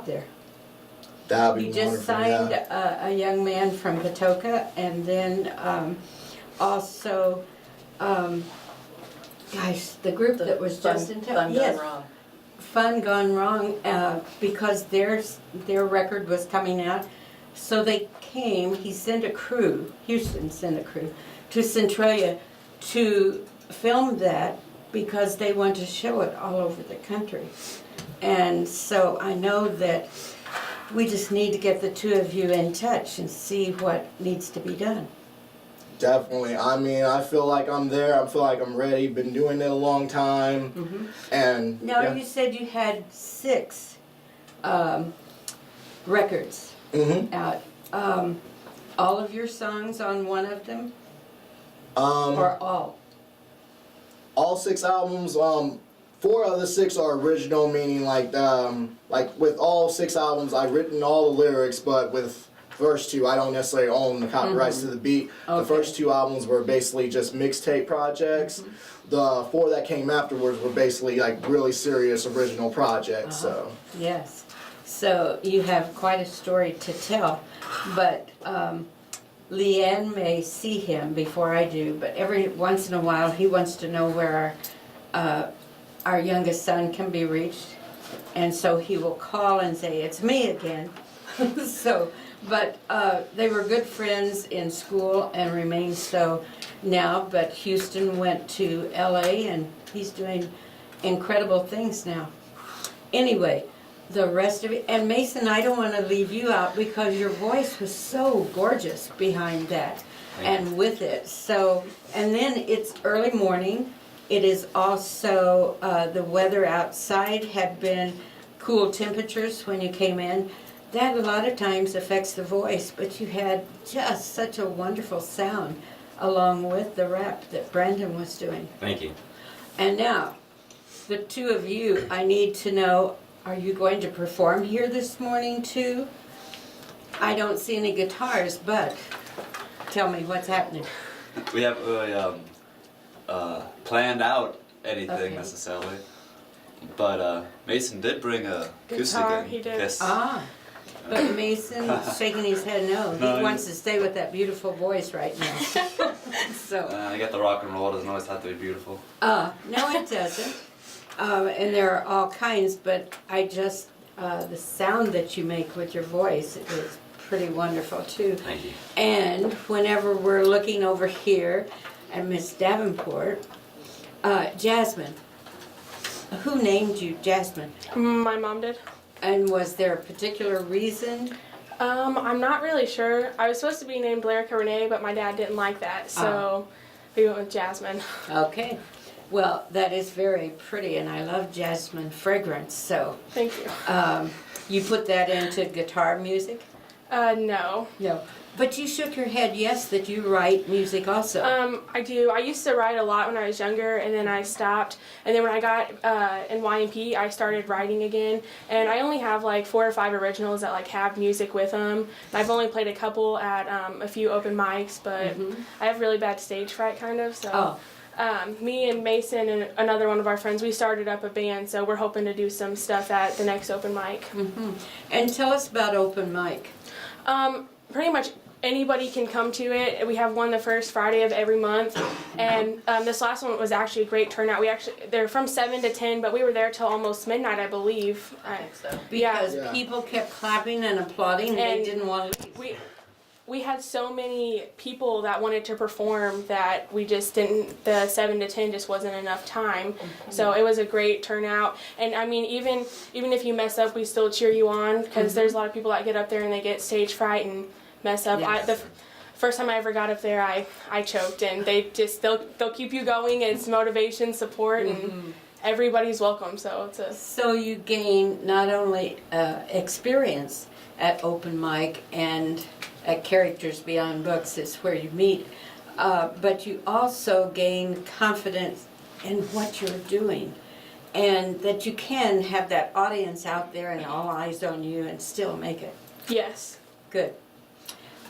there. That would be You just wonderful, signed yeah. a young man from Patoka, and then also, gosh, the group that was just in town. Fun Gone Wrong. Fun Gone Wrong, because their record was coming out. So they came, he sent a crew, Houston sent a crew, to Centralia to film that because they want to show it all over the country. And so I know that we just need to get the two of you in touch and see what needs to be done. Definitely. I mean, I feel like I'm there. I feel like I'm ready. Been doing it a long time. And Now, yeah. you said you had 6 records out. All of your songs on one of them? Or all? All 6 albums, 4 of the 6 are original, meaning like with all 6 albums, I've written all the lyrics, but with first 2, I don't necessarily own the copyrights to the beat. Okay. The first 2 albums were basically just mixtape projects. The 4 that came afterwards were basically like really serious original projects. So Yes. So you have quite a story to tell, but LeighAnn may see him before I do, but every once in a while he wants to know where our youngest son can be reached, and so he will call and say, "It's me again." So, but they were good friends in school and remain so now, but Houston went to LA and he's doing incredible things now. Anyway, the rest of it, and Mason, I don't want to leave you out because your voice was so gorgeous behind that and with it. So, and then it's early morning. It is also, the weather outside had been cool temperatures when you came in. That a lot of times affects the voice, but you had just such a wonderful sound along with the rap that Brandon was doing. Thank you. And now, the two of you, I need to know, are you going to perform here this morning too? I don't see any guitars, but tell me what's happening. We haven't really planned out anything Okay. necessarily, but Mason did bring a acoustic Guitar, in. he did. Yes. But Mason's shaking his head no. No, He wants to stay with that beautiful voice right now. So, I got the rock and roll. It doesn't always have to be beautiful. no it doesn't. And there are all kinds, but I just, the sound that you make with your voice is pretty wonderful too. Thank you. And whenever we're looking over here at Miss Davenport, Jasmine, who named you Jasmine? My mom did. And was there a particular reason? I'm not really sure. I was supposed to be named Lyrica Renee, but my dad didn't like that, so we went with Jasmine. Okay. Well, that is very pretty, and I love jasmine fragrance, so. Thank you. You put that into guitar music? No. No. But you shook your head yes that you write music also. I do. I used to write a lot when I was younger, and then I stopped. And then when I got in YMP, I started writing again. And I only have like 4 or 5 originals that like have music with them. And I've only played a couple at a few open mics, but I have really bad stage fright kind of. So me and Mason and another one of our friends, we started up a band. So we're hoping to do some stuff at the next open mic. And tell us about open mic. Pretty much anybody can come to it. We have one the first Friday of every month, and this last one was actually a great turnout. They're from 7 to 10, but we were there till almost midnight, I believe. I think so. Because Yeah. people kept clapping and applauding and they didn't want to leave. We had so many people that wanted to perform that we just didn't, the 7 to 10 just wasn't enough time. So it was a great turnout. And I mean, even if you mess up, we still cheer you on, because there's a lot of people that get up there and they get stage fright and mess up. Yes. The first time I ever got up there, I choked, and they'll keep you going. It's motivation, support, and everybody's welcome. So it's a. So you gain not only experience at open mic and at Characters Beyond Books is where you meet, but you also gain confidence in what you're doing, and that you can have that audience out there and all eyes on you and still make it. Yes. Good.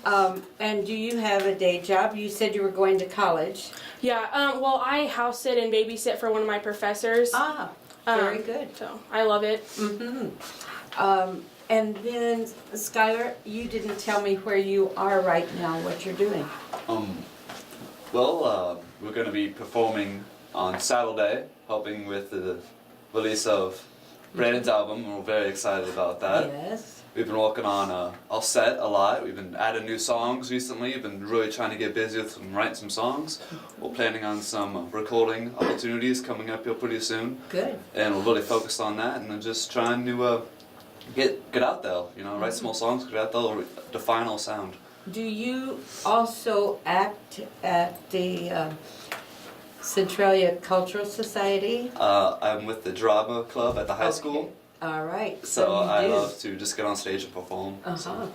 And do you have a day job? You said you were going to college. Yeah. Well, I house sit and babysit for one of my professors. Very good. So I love it. And then, Skylar, you didn't tell me where you are right now, what you're doing. We're going to be performing on Saturday, helping with the release of Brandon's album, and we're very excited about that. Yes. We've been working on our set a lot. We've been adding new songs recently. We've been really trying to get busy with writing some songs. We're planning on some recording opportunities coming up here pretty soon. Good. And we're really focused on that, and then just trying to get out there, write small songs, get out there, define our sound. Do you also act at the Centralia Cultural Society? I'm with the drama club at the high school. All right. So you I do. love to just get on stage and perform. Uh-huh.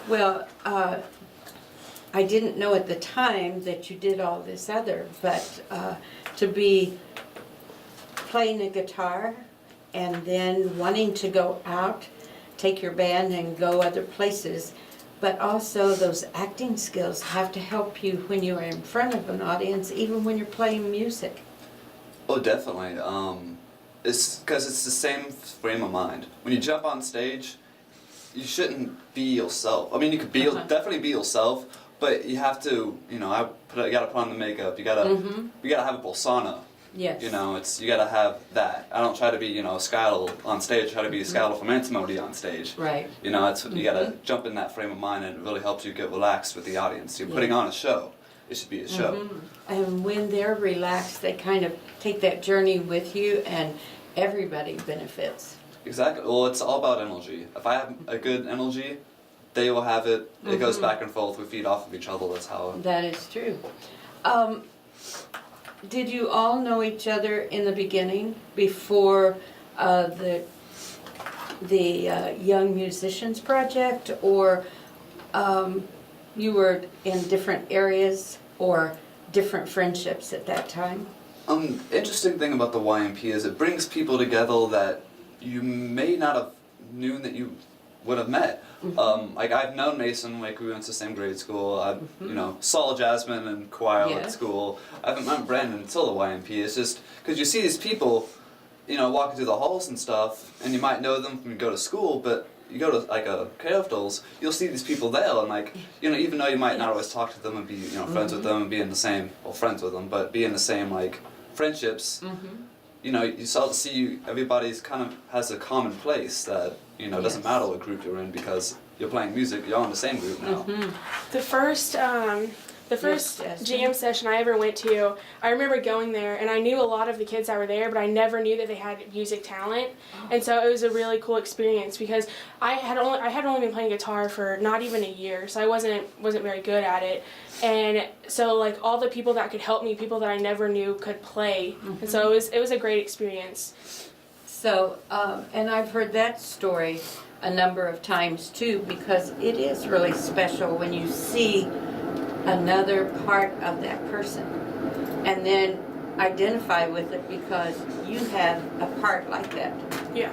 Well, I didn't know at the time that you did all this other, but to be playing the guitar and then wanting to go out, take your band and go other places, but also those acting skills have to help you when you are in front of an audience, even when you're playing music. Oh, definitely. It's because it's the same frame of mind. When you jump on stage, you shouldn't be yourself. I mean, you could be definitely be yourself, but you have to, you gotta put on the makeup. You gotta have a persona. Yes. You gotta have that. I don't try to be, Skylar on stage. I try to be Skylar from Antimony on stage. Right. You gotta jump in that frame of mind, and it really helps you get relaxed with the audience. You're putting on a show. It should be a show. And when they're relaxed, they kind of take that journey with you, and everybody benefits. Exactly. Well, it's all about energy. If I have a good energy, they will have it. It goes back and forth. We feed off of each other. That's how. That is true. Did you all know each other in the beginning before the Young Musicians Project, or you were in different areas or different friendships at that time? Interesting thing about the YMP is it brings people together that you may not have known that you would have met. Like I've known Mason, like we went to the same grade school. I, saw Jasmine in choir at school. I haven't met Brandon until the YMP. It's just because you see these people, walking through the halls and stuff, and you might know them when you go to school, but you go to like a Carefdolls, you'll see these people there, and like, even though you might not always talk to them and be, friends with them and be in the same, friends with them, but be in the same like friendships. You start to see everybody's kind of has a common place that, doesn't matter what group you're in because you're playing music, you're on the same group now. The first jam session I ever went to, I remember going there, and I knew a lot of the kids that were there, but I never knew that they had music talent, and so it was a really cool experience because I had only been playing guitar for not even a year, so I wasn't very good at it, and so like all the people that could help me, people that I never knew could play, and so it was a great experience. So, and I've heard that story a number of times too, because it is really special when you see another part of that person and then identify with it because you have a part like that. Yeah.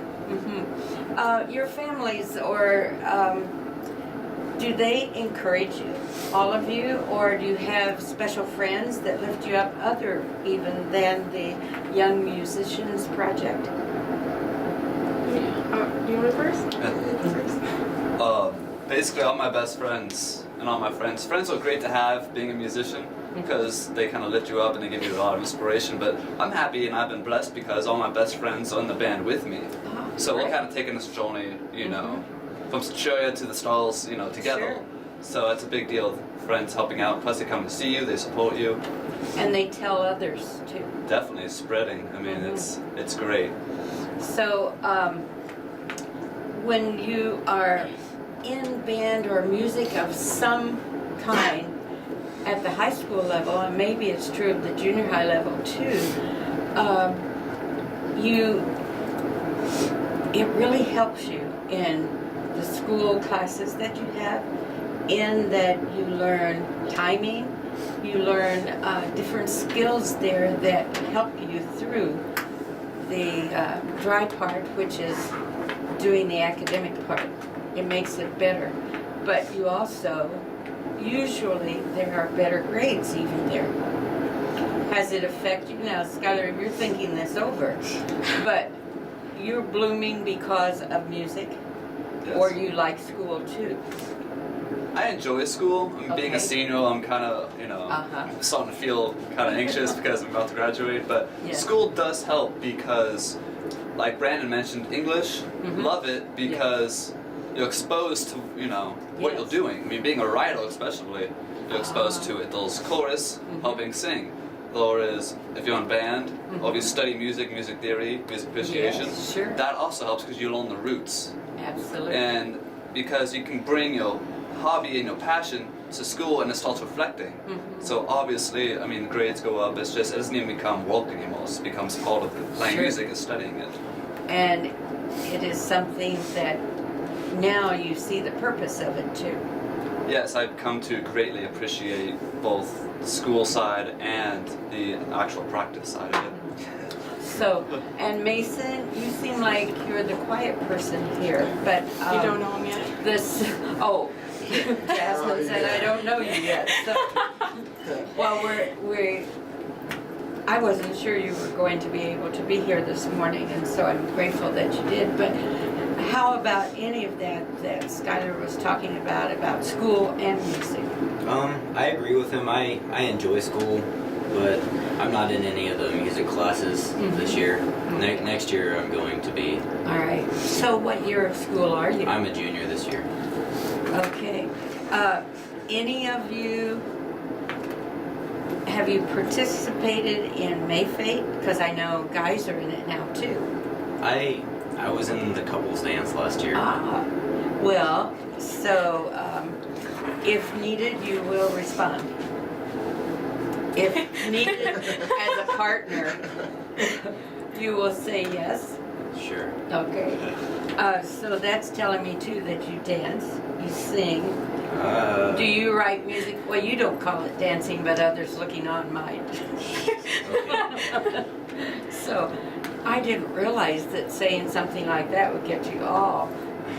Your families, or do they encourage you, all of you, or do you have special friends that lift you up other even than the Young Musicians Project? Do you want to first? Basically all my best friends and all my friends are great to have being a musician because they kind of lift you up and they give you a lot of inspiration, but I'm happy and I've been blessed because all my best friends are in the band with me. So we're kind of taking this journey, from Centralia to the stalls, together. Sure. So it's a big deal. Friends helping out, plus they come to see you, they support you. And they tell others too. Definitely spreading. I mean, it's great. So, when you are in band or music of some kind at the high school level, and maybe it's true of the junior high level too, it really helps you in the school classes that you have, in that you learn timing, you learn different skills there that help you through the dry part, which is doing the academic part. It makes it better. But you also, usually there are better grades even there. Has it affected you? Now, Skylar, you're thinking this over, but you're blooming because of music? Yes. Or you like school too? I enjoy school. Being Okay. a senior, I'm kind of, starting to feel kind of anxious because I'm about to graduate. But Yeah. school does help because, like Brandon mentioned, English, love it because you're exposed to, what you're Yes. doing. I mean, being a writer especially, you're exposed to it. There's chorus, helping sing. There is, if you're in band, or if you study music theory, music appreciation, Yes, sure. that also helps because you learn the roots. Absolutely. And because you can bring your hobby and your passion to school and it starts reflecting. So obviously, I mean, the grades go up. It doesn't even become work anymore. It becomes part of playing Sure. music and studying it. And it is something that now you see the purpose of it too. Yes, I've come to greatly appreciate both the school side and the actual practice side of it. So, and Mason, you seem like you're the quiet person here, but You don't know him yet. Jasmine said I don't know you yet. So, well, I wasn't sure you were going to be able to be here this morning, and so I'm grateful that you did. But how about any of that Skylar was talking about school and music? I agree with him. I enjoy school, but I'm not in any of the music classes this year. Next year I'm going to be. All right. So what year of school are you? I'm a junior this year. Okay. Any of you, have you participated in Mayfete? Because I know guys are in it now too. I was in the couples dance last year. Well, so if needed, you will respond. If needed as a partner, you will say yes. Sure. Okay. So that's telling me too that you dance, you sing. Do you write music? Well, you don't call it dancing, but others looking on might. So I didn't realize that saying something like that would get you all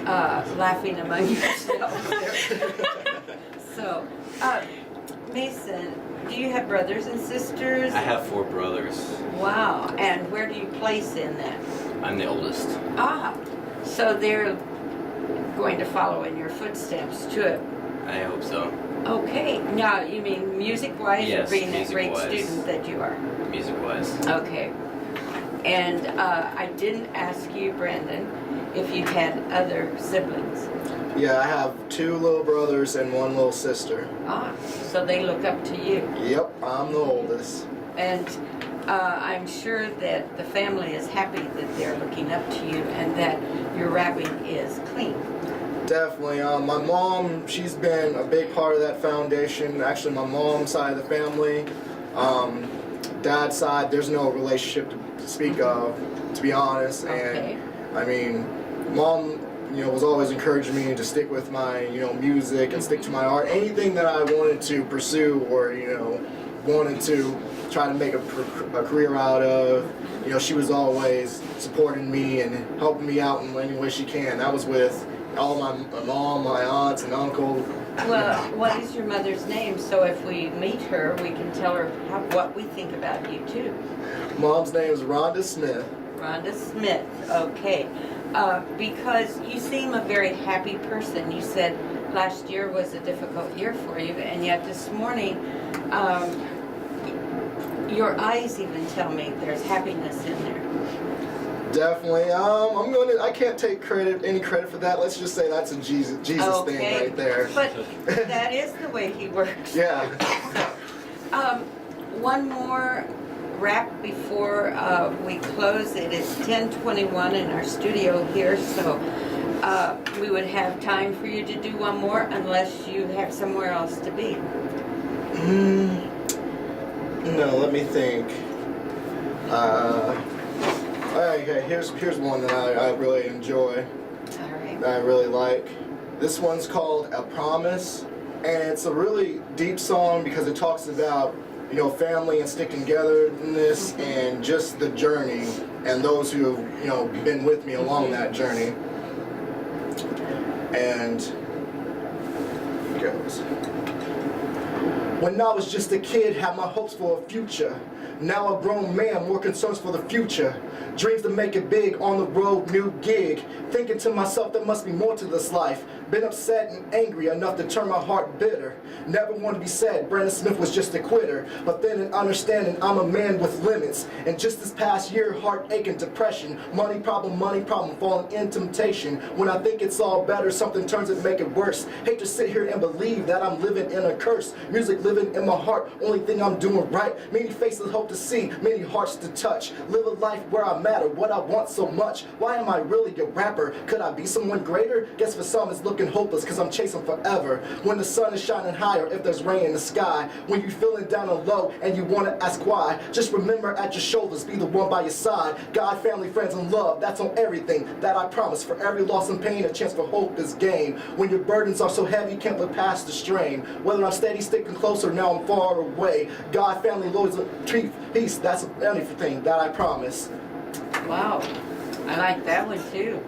laughing among yourselves there. So, Mason, do you have brothers and sisters? I have 4 brothers. Wow. And where do you place in that? I'm the oldest. So they're going to follow in your footsteps too. I hope so. Okay. Now, you mean music-wise Yes, or being a great music-wise. student that you are? Music-wise. Okay. And I didn't ask you, Brandon, if you had other siblings. Yeah, I have 2 little brothers and 1 little sister. So they look up to you. Yep, I'm the oldest. And I'm sure that the family is happy that they're looking up to you and that your rapping is clean. Definitely. My mom, she's been a big part of that foundation. Actually, my mom's side of the family. Dad's side, there's no relationship to speak of, to be honest. Okay. And I mean, mom, was always encouraging me to stick with my, music and stick to my art. Anything that I wanted to pursue or, wanted to try to make a career out of, she was always supporting me and helping me out in any way she can. That was with all my mom, my aunts, and uncle. Well, what is your mother's name? So if we meet her, we can tell her what we think about you too. Mom's name is Rhonda Smith. Rhonda Smith, okay. Because you seem a very happy person. You said last year was a difficult year for you, and yet this morning, your eyes even tell me there's happiness in there. Definitely. I can't take any credit for that. Let's just say that's a Jesus thing right there. But that is the way he works. Yeah. One more rap before we close. It is 10:21 in our studio here, so we would have time for you to do one more unless you have somewhere else to be. No, let me think. Okay, here's one that I really enjoy. All right. That I really like. This one's called A Promise, and it's a really deep song because it talks about, family and sticking togetherness and just the journey and those who have, been with me along that journey. And it goes. When I was just a kid, had my hopes for a future. Now a grown man, more concerns for the future. Dreams to make it big, on the road, new gig. Thinking to myself, there must be more to this life. Been upset and angry enough to turn my heart bitter. Never want to be sad, Brandon Smith was just a quitter. But then in understanding, I'm a man with limits. And just this past year, heartache and depression. Money problem, falling in temptation. When I think it's all better, something turns and make it worse. Hate to sit here and believe that I'm living in a curse. Music living in my heart, only thing I'm doing right. Many faces hope to see, many hearts to touch. Live a life where I matter, what I want so much. Why am I really a rapper? Could I be someone greater? Guess for some it's looking hopeless, cause I'm chasing forever. When the sun is shining higher, if there's rain in the sky. When you feeling down and low and you wanna ask why. Just remember at your shoulders, be the one by your side. God, family, friends, and love, that's on everything that I promise. For every loss and pain, a chance for hope is gained. When your burdens are so heavy, you can't look past the strain. Whether I'm steady, sticking closer, now I'm far away. God, family, loyalty, truth, peace, that's anything that I promise. Wow, I like that one too.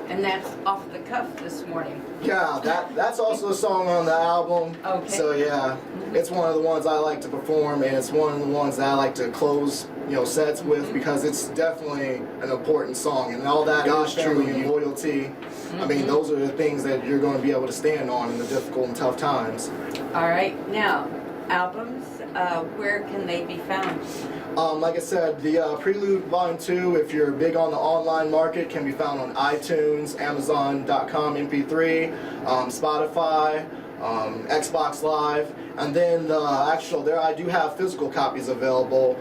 And that's off the cuff this morning. Yeah, that's also a song on the album. Okay. So yeah, it's one of the ones I like to perform, and it's one of the ones that I like to close, sets with, because it's definitely an important song, and all that God's truth and loyalty. I mean, those are the things that you're going to be able to stand on in the difficult and tough times. All right, now, albums, where can they be found? Like I said, the Prelude Volume 2, if you're big on the online market, can be found on iTunes, Amazon.com MP3, Spotify, Xbox Live, and then I do have physical copies available.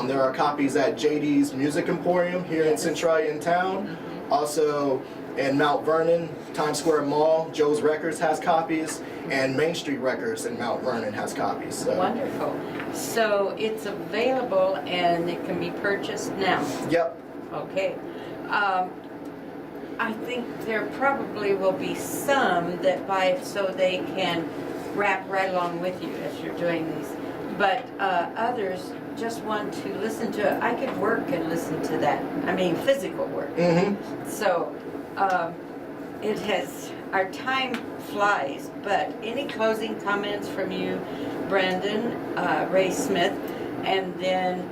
There are copies at JD's Music Emporium here in Centralia in town. Also in Mount Vernon, Times Square Mall, Joe's Records has copies, and Main Street Records in Mount Vernon has copies. So. Wonderful. So it's available and it can be purchased now. Yep. Okay. I think there probably will be some that buy so they can rap right along with you as you're doing these. But others just want to listen to it. I could work and listen to that. I mean, physical work. Mm-hmm. So our time flies, but any closing comments from you, Brandon, Ray Smith, and then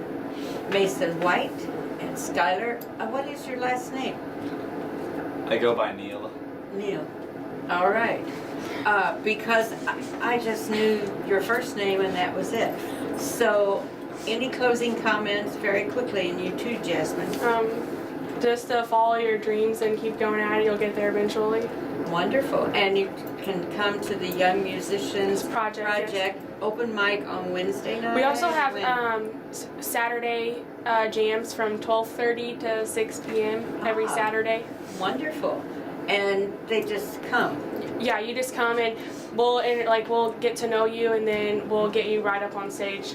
Mason White and Skylar? What is your last name? I go by Neil. Neil. All right. Because I just knew your first name and that was it. So, any closing comments very quickly, and you too, Jasmine? Just to follow your dreams and keep going at it, you'll get there eventually. Wonderful. And you can come to the Young Musicians Project, yes. Open mic on Wednesday night. We also have Saturday jams from 12:30 to 6 p.m. every Saturday. Wonderful. And they just come. Yeah, you just come and we'll get to know you, and then we'll get you right up on stage.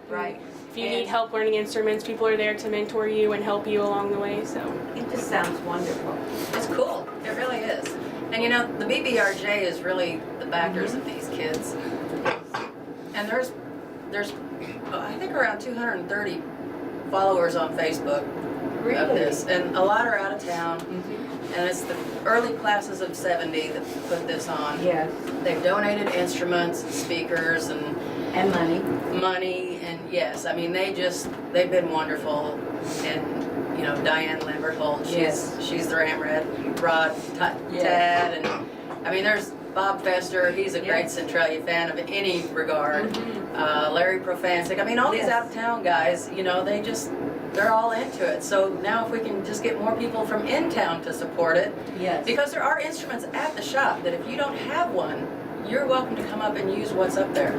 Right. If you need help learning instruments, people are there to mentor you and help you along the way. So it just sounds wonderful. It's cool. It really is. And the BBRJ is really the backers of these kids. And there's I think around 230 followers on Facebook of this, and a lot are out of town. And it's the early classes of 70 that put this on. Yes. They've donated instruments, speakers, and money, and yes, I mean they've been wonderful. And Diane Lambertholt, she's the Ramrod, Rod, Tad, and I mean there's Bob Fester, he's a great Centralia fan of any regard. Larry Profansic, I mean all these out of town guys, they're all into it. So now if we can just get more people from in town to support it, because there are instruments at the shop that if you don't have one, you're welcome to come up and use what's up there.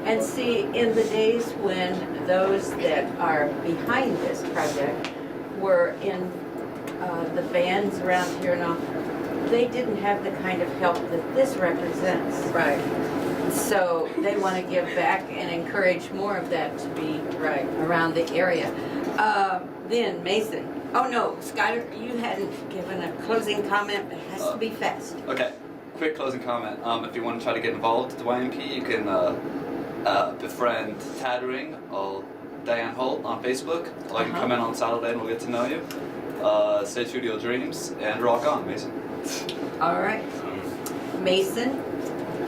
And see, in the days when those that are behind this project were in the bands around here and all, they didn't have the kind of help that this represents. Right. So they want to give back and encourage more of that to be around the area. Then Mason. Oh no, Skylar, you hadn't given a closing comment, but it has to be fast. Okay, quick closing comment. If you want to try to get involved with the YMP, you can befriend Tattering or Diane Holt on Facebook, or you can come in on Saturday and we'll get to know you. Stay true to your dreams and rock on, Mason. All right. Mason?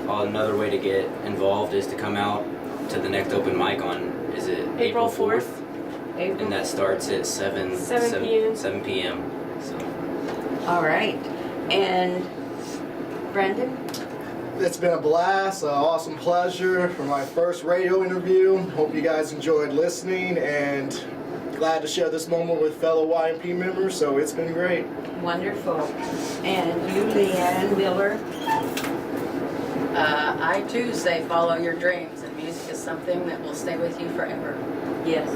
another way to get involved is to come out to the next open mic on, is it April 4th. April? And that starts at 7 p.m. 7 p.m. So All right. And Brandon? It's been a blast, an awesome pleasure for my first radio interview. Hope you guys enjoyed listening, and glad to share this moment with fellow YMP members, so it's been great. Wonderful. And you, LeighAnn Miller? I too say follow your dreams, and music is something that will stay with you forever. Yes.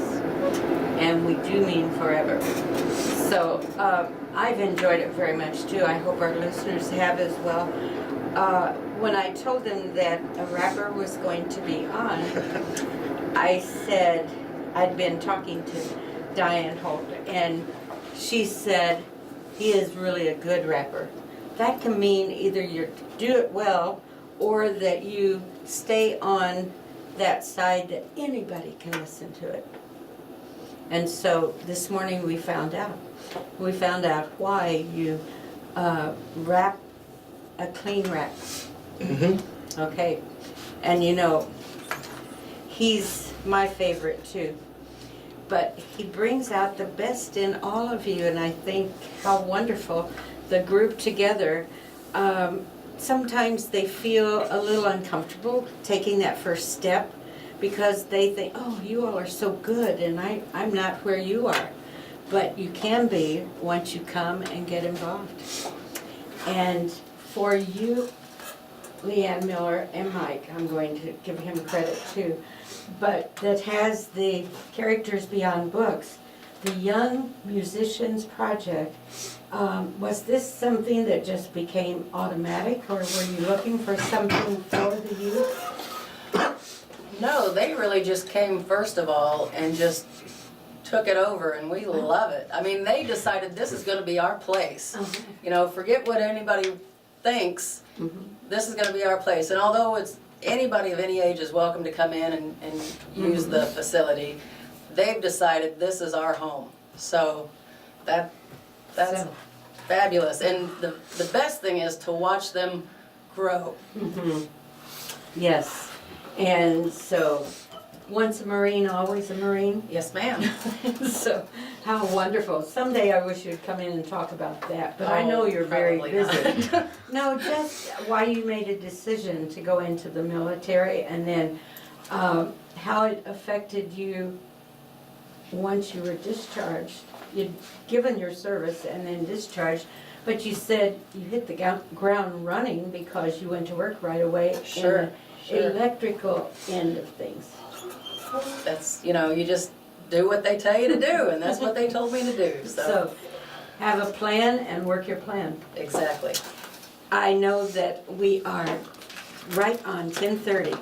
And we do mean forever. So I've enjoyed it very much too. I hope our listeners have as well. When I told them that a rapper was going to be on, I said I'd been talking to Diane Holt, and she said he is really a good rapper. That can mean either you do it well or that you stay on that side that anybody can listen to it. And so this morning we found out. We found out why you rap a clean rap. Mm-hmm. Okay. And you know, he's my favorite too. But he brings out the best in all of you, and I think how wonderful the group together. Sometimes they feel a little uncomfortable taking that first step because they think, oh, you all are so good and I'm not where you are. But you can be once you come and get involved. And for you, LeighAnn Miller and Mike, I'm going to give him credit too, but that has the Characters Beyond Books, the Young Musicians Project. Was this something that just became automatic, or were you looking for something for the youth? No, they really just came first of all and just took it over, and we love it. I mean, they decided this is going to be our place. Okay. You know, forget what anybody thinks. This is going to be our place. And although it's anybody of any age is welcome to come in and use the facility, they've decided this is our home. So that's So. fabulous. And the best thing is to watch them grow. Yes. And so, once a Marine, always a Marine. Yes, ma'am. So, how wonderful. Someday I wish you'd come in and talk about that, but I know you're very Probably busy. not. No, just why you made a decision to go into the military, and then how it affected you once you were discharged. You'd given your service and then discharged, but you said you hit the ground running because you went to work right away Sure, in sure. the electrical end of things. That's, you know, you just do what they tell you to do, and that's what they told me to do. So have a plan and work your plan. Exactly. I know that we are right on 10:30.